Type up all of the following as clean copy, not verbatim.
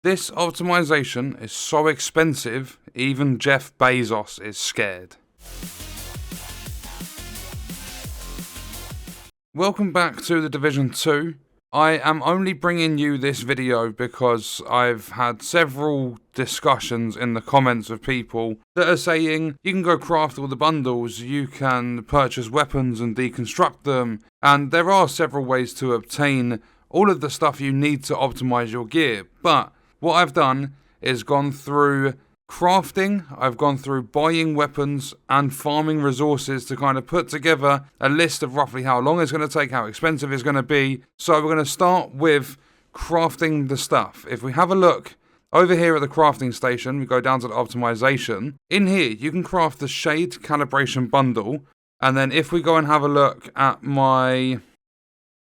This optimization is so expensive, even Jeff Bezos is scared. Welcome back to The Division 2. I am only bringing you this video because I've had several discussions in the comments of people that are saying you can go craft all the bundles, you can purchase weapons and deconstruct them, and there are several ways to obtain all of the stuff you need to optimize your gear. But what I've done is gone through crafting, I've gone through buying weapons and farming resources to kind of put together a list of roughly how long it's going to take, how expensive it's going to be. So we're going to start with crafting the stuff. If we have a look over here at the crafting station, we go down to the optimization. In here, you can craft the shade calibration bundle. And then if we go and have a look at my...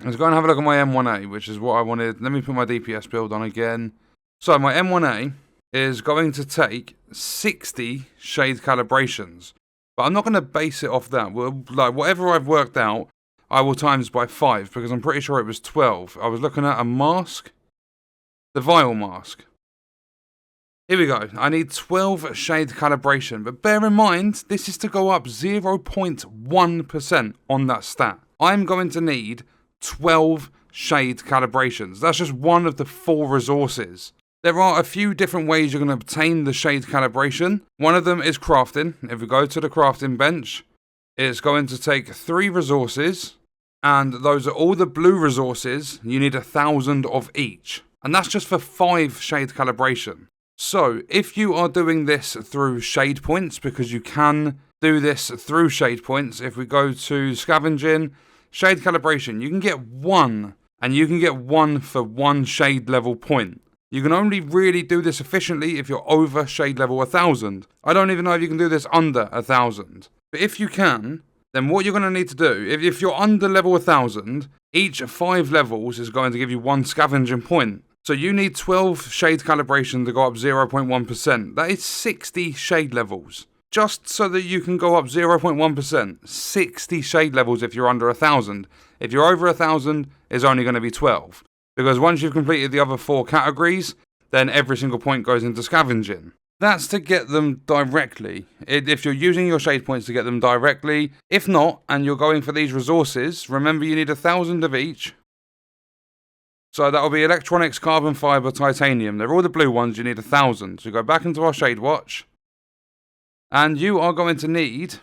Let's go and have a look at my M1A, which is what I wanted. Let me put my DPS build on again. So my M1A is going to take 60 shade calibrations. But I'm not going to base it off that. Well, like whatever I've worked out, I will times by 5 because I'm pretty sure it was 12. I was looking at a mask. The vial mask. Here we go. I need 12 shade calibration. But bear in mind, this is to go up 0.1% on that stat. I'm going to need 12 shade calibrations. That's just one of the 4 resources. There are a few different ways you're going to obtain the shade calibration. One of them is crafting. If we go to the crafting bench, it's going to take 3 resources, and those are all the blue resources. You need 1,000 of each, and that's just for 5 shade calibration. So if you are doing this through shade points, because you can do this through shade points, if we go to scavenging, shade calibration, you can get 1, and you can get 1 for 1 shade level point. You can only really do this efficiently if you're over shade level 1,000. I don't even know if you can do this under 1,000. But if you can, then what you're going to need to do, if you're under level 1,000, each 5 levels is going to give you 1 scavenging point. So you need 12 shade calibration to go up 0.1%. That is 60 shade levels. Just so that you can go up 0.1%. 60 shade levels if you're under 1,000. If you're over 1,000, it's only going to be 12. Because once you've completed the other 4 categories, then every single point goes into scavenging. That's to get them directly. If you're using your shade points to get them directly. If not, and you're going for these resources, remember you need 1,000 of each. So that'll be electronics, carbon fiber, titanium. They're all the blue ones, you need 1,000. So go back into our shade watch. And you are going to need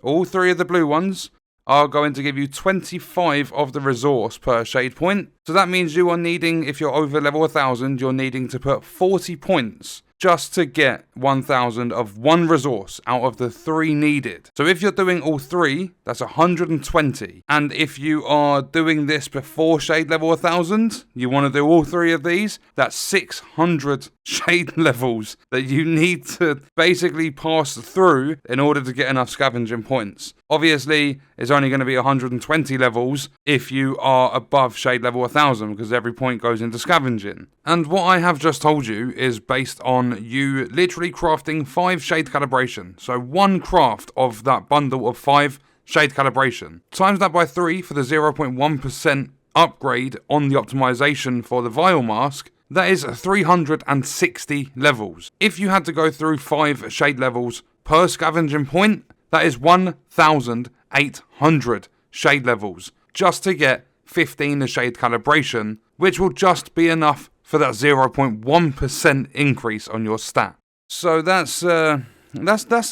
all 3 of the blue ones. Are going to give you 25 of the resource per shade point. So that means you are needing, if you're over level 1,000, you're needing to put 40 points just to get 1,000 of 1 resource out of the 3 needed. So if you're doing all 3, that's 120. And if you are doing this before shade level 1,000, you want to do all 3 of these, that's 600 shade levels that you need to basically pass through in order to get enough scavenging points. Obviously, it's only going to be 120 levels if you are above shade level 1,000 because every point goes into scavenging. And what I have just told you is based on you literally crafting 5 shade calibration. So 1 craft of that bundle of 5 shade calibration. Times that by 3 for the 0.1% upgrade on the optimization for the vial mask. That is 360 levels. If you had to go through 5 shade levels per scavenging point, that is 1,800 shade levels just to get 15 shade calibration, which will just be enough for that 0.1% increase on your stat. So that's the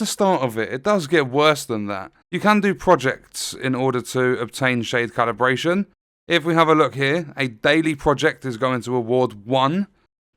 start of it. It does get worse than that. You can do projects in order to obtain shade calibration. If we have a look here, a daily project is going to award 1.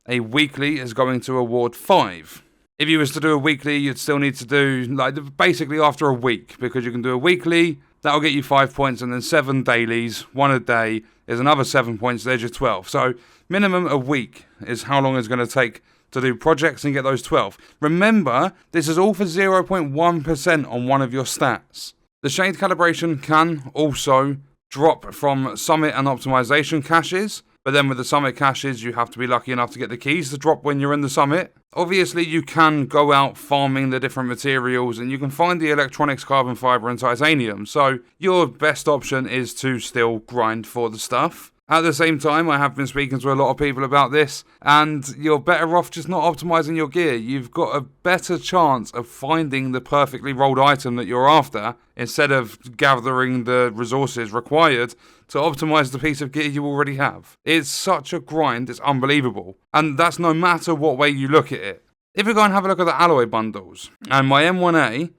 A weekly is going to award 5. If you was to do a weekly, you'd still need to do, like, basically after a week, because you can do a weekly, that'll get you 5 points, and then 7 dailies, 1 a day, is another 7 points, there's your 12. So, minimum a week is how long it's going to take to do projects and get those 12. Remember, this is all for 0.1% on one of your stats. The shade calibration can also drop from summit and optimization caches, but then with the summit caches, you have to be lucky enough to get the keys to drop when you're in the summit. Obviously, you can go out farming the different materials, and you can find the electronics, carbon fiber, and titanium. So your best option is to still grind for the stuff. At the same time, I have been speaking to a lot of people about this, and you're better off just not optimizing your gear. You've got a better chance of finding the perfectly rolled item that you're after, instead of gathering the resources required to optimize the piece of gear you already have. It's such a grind, it's unbelievable. And that's no matter what way you look at it. If we go and have a look at the alloy bundles, and my M1A,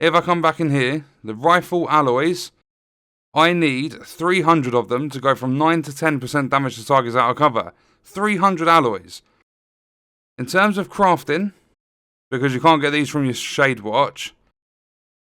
if I come back in here, the rifle alloys, I need 300 of them to go from 9 to 10% damage to targets out of cover. 300 alloys. In terms of crafting, because you can't get these from your Shade Watch,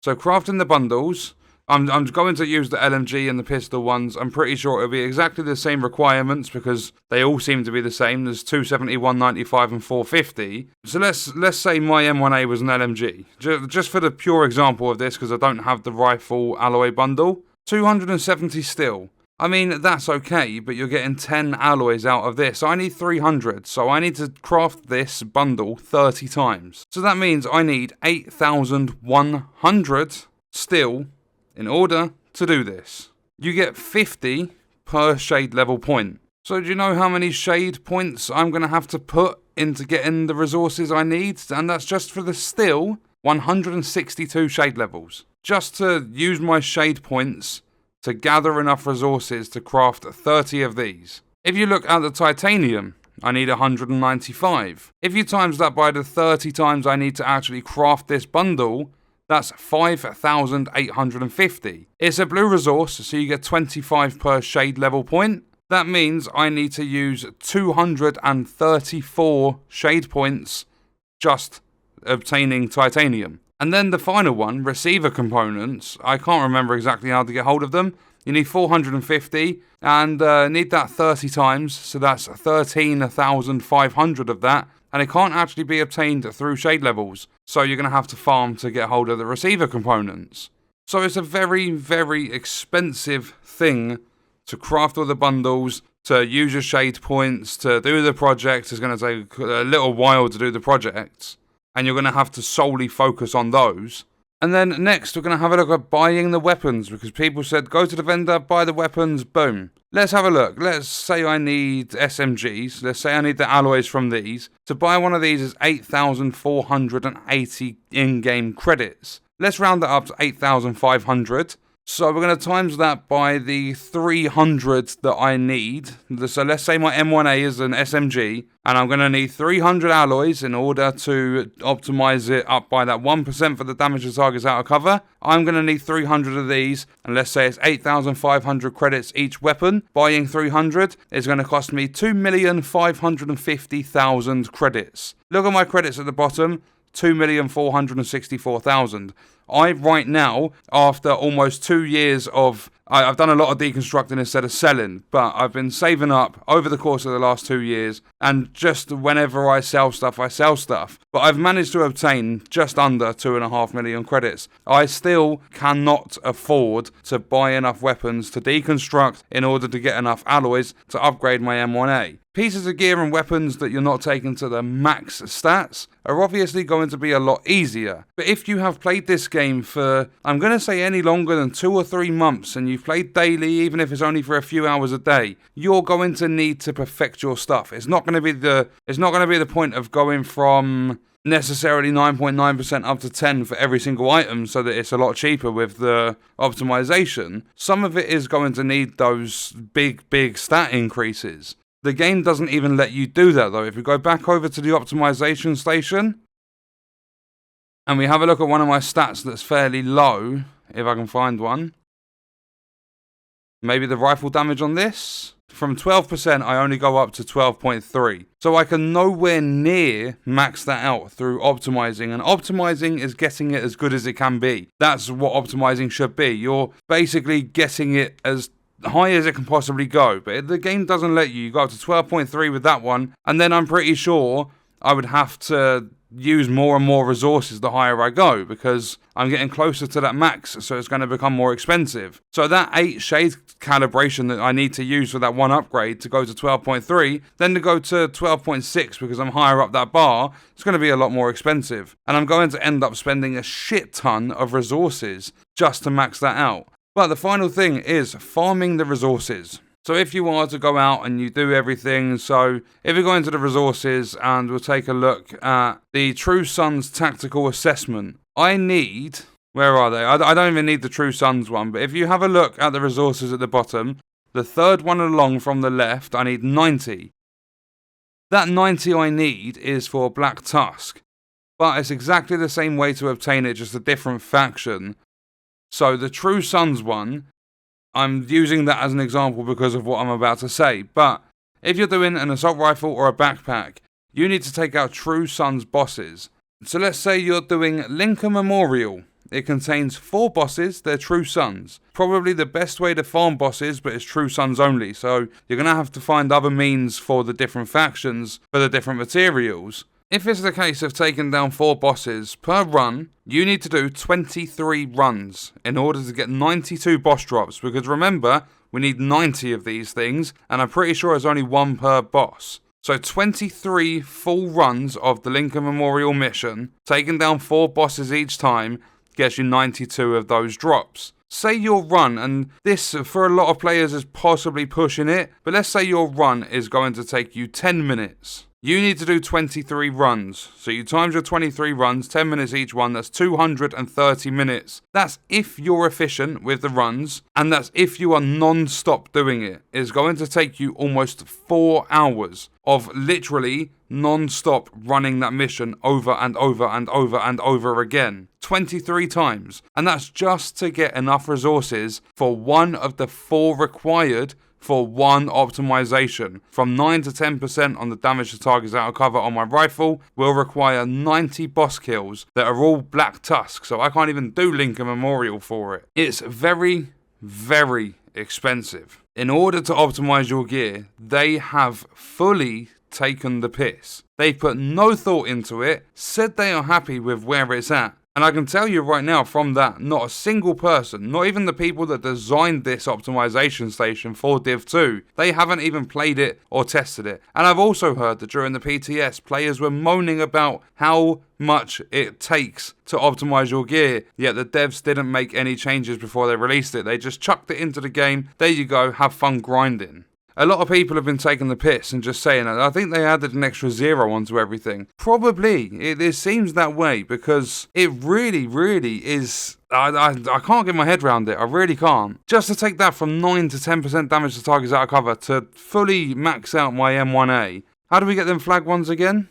so crafting the bundles, I'm going to use the LMG and the pistol ones. I'm pretty sure it'll be exactly the same requirements because they all seem to be the same. There's 270, 195 and 450. So let's say my M1A was an LMG. Just for the pure example of this, because I don't have the rifle alloy bundle. 270 steel. I mean, that's okay, but you're getting 10 alloys out of this. I need 300, so I need to craft this bundle 30 times. So that means I need 8,100 steel in order to do this. You get 50 per shade level point. So do you know how many shade points I'm going to have to put into getting the resources I need? And that's just for the steel, 162 shade levels. Just to use my shade points to gather enough resources to craft 30 of these. If you look at the titanium, I need 195. If you times that by the 30 times I need to actually craft this bundle, that's 5,850. It's a blue resource, so you get 25 per shade level point. That means I need to use 234 shade points just obtaining titanium. And then the final one, receiver components, I can't remember exactly how to get hold of them. You need 450 and need that 30 times, so that's 13,500 of that. And it can't actually be obtained through shade levels, so you're going to have to farm to get hold of the receiver components. So it's a very, very expensive thing to craft all the bundles, to use your shade points, to do the project. It's going to take a little while to do the projects. And you're going to have to solely focus on those. And then next, we're going to have a look at buying the weapons, because people said, go to the vendor, buy the weapons, boom. Let's have a look. Let's say I need SMGs. Let's say I need the alloys from these. To buy one of these is 8,480 in-game credits. Let's round that up to 8,500. So we're going to times that by the 300 that I need. So let's say my M1A is an SMG, and I'm going to need 300 alloys in order to optimize it up by that 1% for the damage to targets out of cover. I'm going to need 300 of these, and let's say it's 8,500 credits each weapon. Buying 300 is going to cost me 2,550,000 credits. Look at my credits at the bottom, 2,464,000. Right now, after almost 2 years of... I've done a lot of deconstructing instead of selling, but I've been saving up over the course of the last 2 years, and just whenever I sell stuff, I sell stuff. But I've managed to obtain just under 2.5 million credits. I still cannot afford to buy enough weapons to deconstruct in order to get enough alloys to upgrade my M1A. Pieces of gear and weapons that you're not taking to the max stats are obviously going to be a lot easier. But if you have played this game for, I'm going to say any longer than 2 or 3 months, and you've played daily, even if it's only for a few hours a day, you're going to need to perfect your stuff. It's not going to be the point of going from necessarily 9.9% up to 10 for every single item so that it's a lot cheaper with the optimization. Some of it is going to need those big stat increases. The game doesn't even let you do that though. If we go back over to the optimization station and we have a look at one of my stats that's fairly low, if I can find one. Maybe the rifle damage on this. From 12%, I only go up to 12.3. So I can nowhere near max that out through optimizing. And optimizing is getting it as good as it can be. That's what optimizing should be. You're basically getting it as high as it can possibly go, but the game doesn't let you. You go up to 12.3 with that one, and then I'm pretty sure I would have to use more and more resources the higher I go, because I'm getting closer to that max, so it's going to become more expensive. So that 8 shade calibration that I need to use for that one upgrade to go to 12.3, then to go to 12.6 because I'm higher up that bar, it's going to be a lot more expensive. And I'm going to end up spending a shit ton of resources just to max that out. But the final thing is farming the resources. So if you are to go out and you do everything, so if you go into the resources and we'll take a look at the True Sons Tactical Assessment, I need, where are they? I don't even need the True Sons one, but if you have a look at the resources at the bottom, the third one along from the left, I need 90. That 90 I need is for Black Tusk, but it's exactly the same way to obtain it, just a different faction. So the True Sons one, I'm using that as an example because of what I'm about to say, but if you're doing an assault rifle or a backpack, you need to take out True Sons bosses. So let's say you're doing Lincoln Memorial. It contains 4 bosses, they're True Sons. Probably the best way to farm bosses, but it's True Sons only, so you're going to have to find other means for the different factions, for the different materials. If it's the case of taking down 4 bosses per run, you need to do 23 runs in order to get 92 boss drops, because remember, we need 90 of these things, and I'm pretty sure there's only 1 per boss. So 23 full runs of the Lincoln Memorial mission, taking down 4 bosses each time, gets you 92 of those drops. Say your run, and this for a lot of players is possibly pushing it, but let's say your run is going to take you 10 minutes. You need to do 23 runs. So you times your 23 runs, 10 minutes each one, that's 230 minutes. That's if you're efficient with the runs, and that's if you are non-stop doing it. It's going to take you almost 4 hours of literally non-stop running that mission over and over and over and over again. 23 times. And that's just to get enough resources for one of the 4 required for one optimization. From 9 to 10% on the damage to targets out of cover on my rifle will require 90 boss kills that are all Black Tusk, so I can't even do Lincoln Memorial for it. It's very, very expensive. In order to optimize your gear, they have fully taken the piss. They put no thought into it, said they are happy with where it's at. And I can tell you right now from that, not a single person, not even the people that designed this optimization station for Div 2, they haven't even played it or tested it. And I've also heard that during the PTS, players were moaning about how much it takes to optimize your gear, yet the devs didn't make any changes before they released it. They just chucked it into the game, there you go, have fun grinding. A lot of people have been taking the piss and just saying, I think they added an extra 0 onto everything. Probably. It seems that way because it really, really is. I can't get my head around it. I really can't. Just to take that from 9 to 10% damage to targets out of cover to fully max out my M1A. How do we get them flag ones again?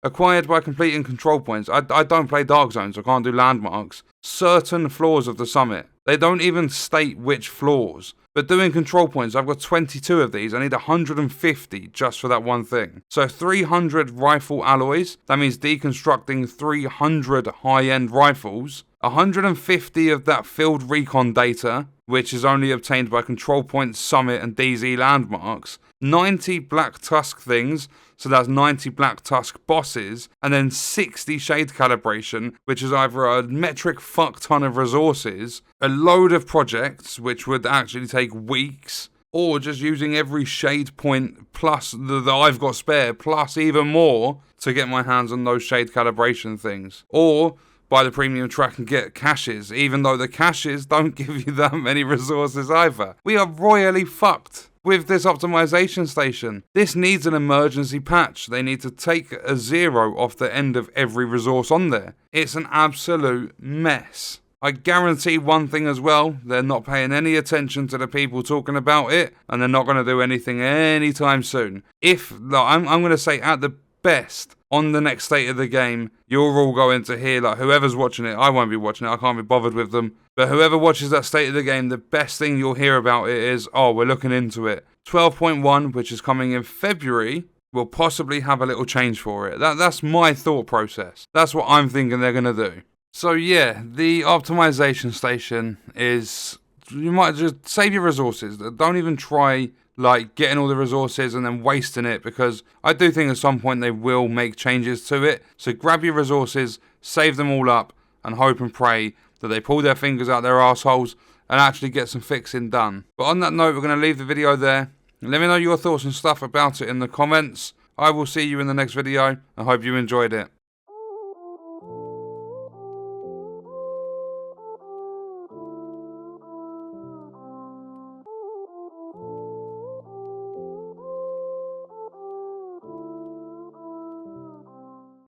Acquired by completing control points. I don't play Dark Zones. I can't do landmarks. Certain floors of the summit. They don't even state which floors. But doing control points, I've got 22 of these. I need 150 just for that one thing. So 300 rifle alloys. That means deconstructing 300 high-end rifles. 150 of that field recon data, which is only obtained by control points, summit, and DZ landmarks. 90 Black Tusk things, so that's 90 Black Tusk bosses, and then 60 shade calibration, which is either a metric fuck ton of resources, a load of projects, which would actually take weeks, or just using every shade point plus that I've got spare, plus even more, to get my hands on those shade calibration things. Or buy the premium track and get caches, even though the caches don't give you that many resources either. We are royally fucked with this optimization station. This needs an emergency patch. They need to take a 0 off the end of every resource on there. It's an absolute mess. I guarantee one thing as well, they're not paying any attention to the people talking about it, and they're not going to do anything anytime soon. I'm going to say at the best, on the next state of the game, you're all going to hear, like, whoever's watching it, I won't be watching it, I can't be bothered with them, but whoever watches that state of the game, the best thing you'll hear about it is, oh, we're looking into it. 12.1, which is coming in February, will possibly have a little change for it. That's my thought process. That's what I'm thinking they're going to do. So yeah, the optimization station is, you might just save your resources. Don't even try like getting all the resources and then wasting it, because I do think at some point they will make changes to it. So grab your resources, save them all up, and hope and pray that they pull their fingers out their assholes and actually get some fixing done. But on that note, we're going to leave the video there. Let me know your thoughts and stuff about it in the comments. I will see you in the next video. I hope you enjoyed it.